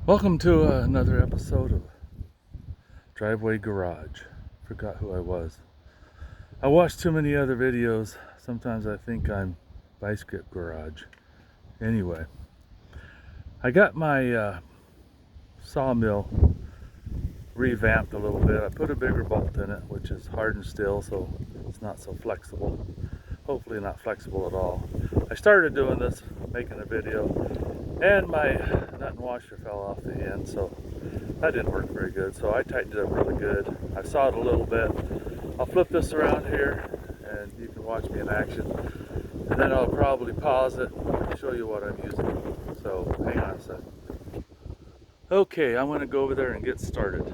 Welcome to another episode of Driveway Garage. Forgot who I was. I watch too many other videos. Sometimes I think I'm Bicycle Garage. Anyway, I got my sawmill revamped a little bit. I put a bigger bolt in it, which is hardened steel, so it's not so flexible. Hopefully not flexible at all. I started doing this, making a video, and my nut and washer fell off the end, so that didn't work very good. So I tightened it up really good. I sawed a little bit. I'll flip this around here and you can watch me in action. And then I'll probably pause it and show you what I'm using. So hang on a second. Okay, I'm going to go over there and get started.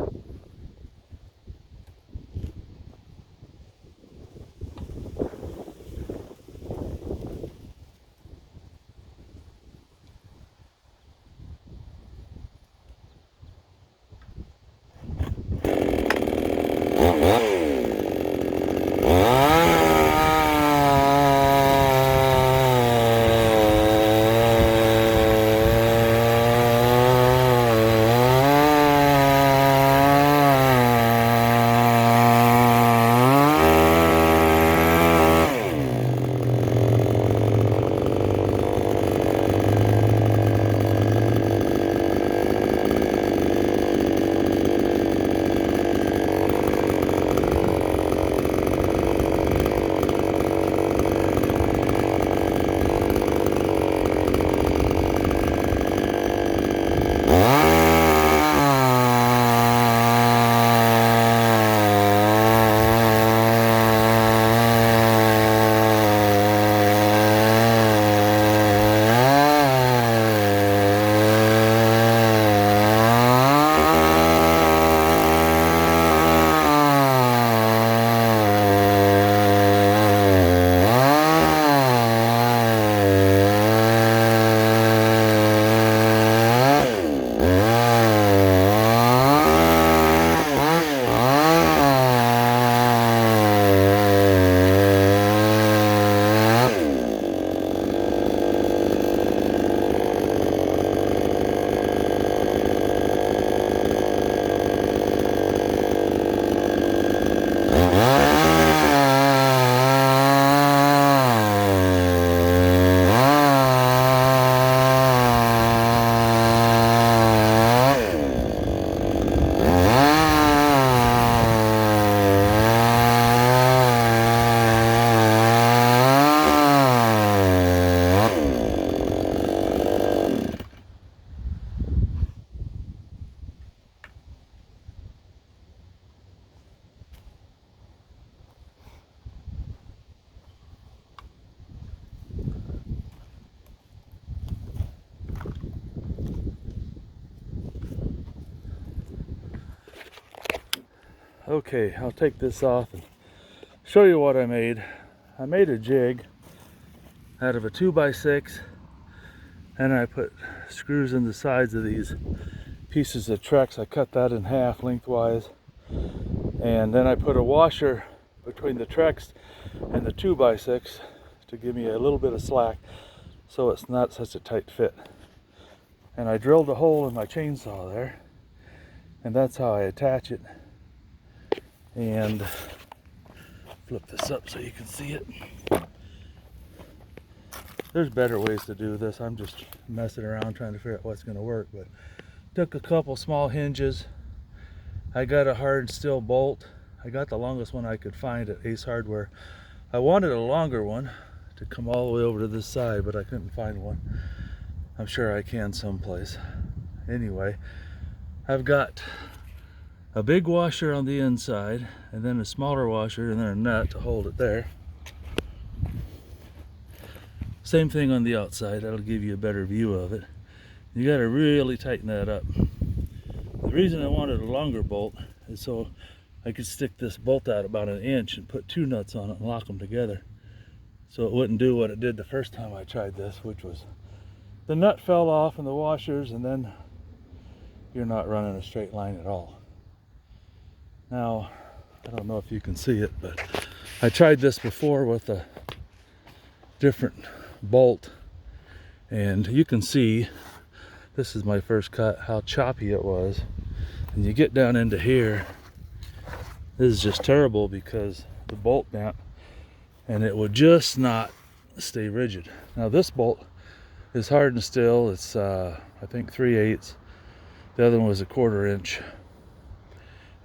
Okay, I'll take this off and show you what I made. I made a jig out of a 2x6 and I put screws in the sides of these pieces of Trex. I cut that in half lengthwise, and then I put a washer between the Trex and the 2x6 to give me a little bit of slack so it's not such a tight fit. And I drilled a hole in my chainsaw there, and that's how I attach it. And flip this up so you can see it. There's better ways to do this. I'm just messing around trying to figure out what's going to work, but took a couple small hinges. I got a hard steel bolt. I got the longest one I could find at Ace Hardware. I wanted a longer one to come all the way over to this side, but I couldn't find one. I'm sure I can someplace. Anyway, I've got a big washer on the inside, and then a smaller washer, and then a nut to hold it there. Same thing on the outside. That'll give you a better view of it. You got to really tighten that up. The reason I wanted a longer bolt is so I could stick this bolt out about 1 inch and put 2 nuts on it and lock them together, so it wouldn't do what it did the first time I tried this, which was the nut fell off in the washers, and then you're not running a straight line at all. Now, I don't know if you can see it, but I tried this before with a different bolt, and you can see This is my first cut, how choppy it was. And you get down into here, this is just terrible because the bolt bent and it would just not stay rigid. Now this bolt is hardened steel. It's I think 3/8. The other one was a 1/4 inch.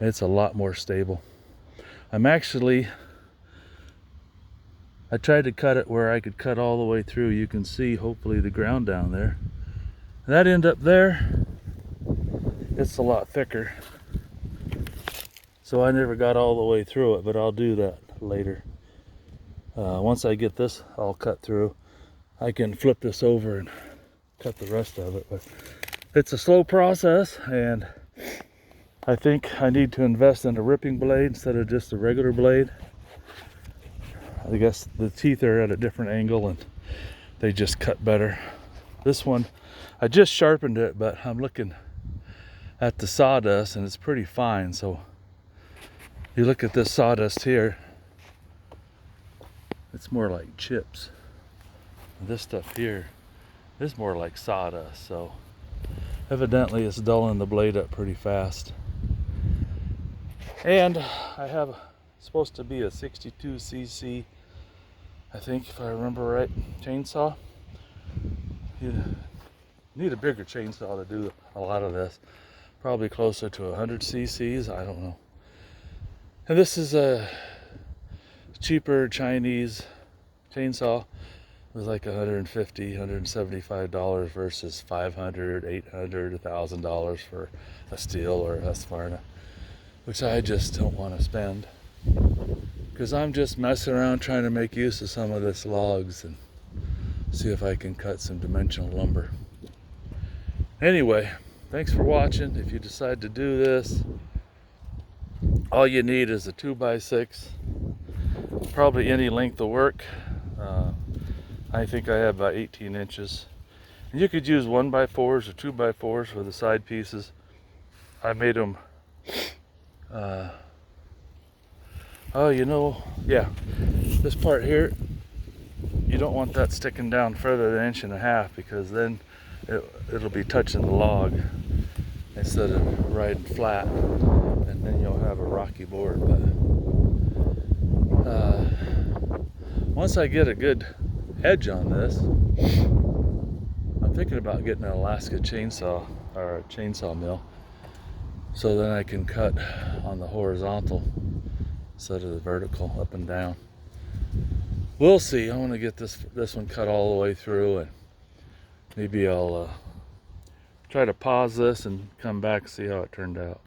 It's a lot more stable. I tried to cut it where I could cut all the way through. You can see hopefully the ground down there. And that end up there, it's a lot thicker. So I never got all the way through it, but I'll do that later. Once I get this all cut through, I can flip this over and cut the rest of it. But it's a slow process, and I think I need to invest in a ripping blade instead of just a regular blade. I guess the teeth are at a different angle and they just cut better. This one, I just sharpened it, but I'm looking at the sawdust and it's pretty fine. So you look at this sawdust here, it's more like chips. This stuff here is more like sawdust. So evidently it's dulling the blade up pretty fast. And I have supposed to be a 62cc, I think, if I remember right, chainsaw. You need a bigger chainsaw to do a lot of this. Probably closer to 100 cc's, I don't know. And this is a cheaper Chinese chainsaw. It was like $150, $175 versus $500, $800, $1,000 for a steel or a Husqvarna, which I just don't want to spend. Because I'm just messing around trying to make use of some of this logs and see if I can cut some dimensional lumber. Anyway, thanks for watching. If you decide to do this, all you need is a 2x6. Probably any length will work. I think I have about 18 inches. And you could use 1x4s or 2x4s for the side pieces. I made them oh, you know, yeah, this part here, you don't want that sticking down further than 1.5 inches because then it'll be touching the log instead of riding flat, and then you'll have a rocky board. But once I get a good edge on this, I'm thinking about getting an Alaska chainsaw or a chainsaw mill, so then I can cut on the horizontal instead of the vertical, up and down. We'll see. I want to get this one cut all the way through, and maybe I'll try to pause this and come back and see how it turned out.